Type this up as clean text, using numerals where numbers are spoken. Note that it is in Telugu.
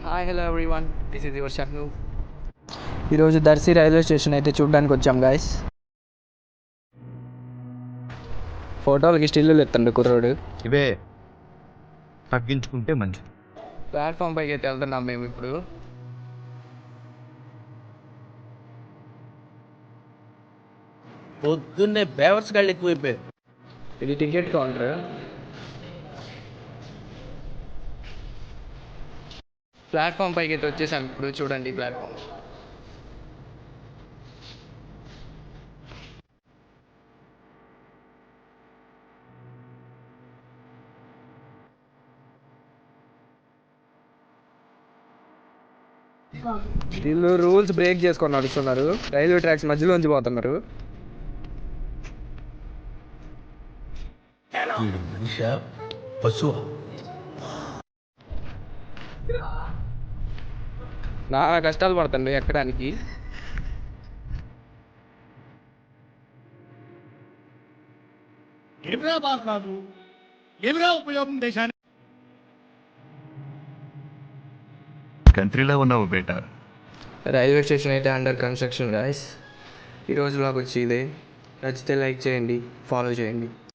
Hi hello everyone, this is your Shannu. ఈరోజు దర్శి రైల్వే స్టేషన్ అయితే చూడడానికి వచ్చాం గాయస్. ఫోటోలకి స్టిల్లు ఎత్తండి కుర్రోడు. ఇవే తగ్గించుకుంటే మంచిది. ప్లాట్ఫామ్ పైకి అయితే వెళ్తున్నాం మేము ఇప్పుడు. పొద్దున్నే బేవర్స్ గాళ్ళు ఎక్కువైపోయారు. ఇది టికెట్ కౌంటర్. ప్లాట్ఫామ్ పైకి అయితే వచ్చేసాం ఇప్పుడు. చూడండి ప్లాట్ఫామ్. వీళ్ళు రూల్స్ బ్రేక్ చేసుకొని నడుస్తున్నారు. రైల్వే ట్రాక్స్ మధ్యలోంచి పోతున్నారు. మనిషా పశువు. నా కష్టాలు పడుతుంది ఎక్కడానికి. కంట్రీలో ఉన్నావు బేటా. రైల్వే స్టేషన్ అయితే అండర్ కన్స్ట్రక్షన్ గాయస్. ఈరోజు నాకు వచ్చి ఇదే. నచ్చితే లైక్ చేయండి, ఫాలో చేయండి.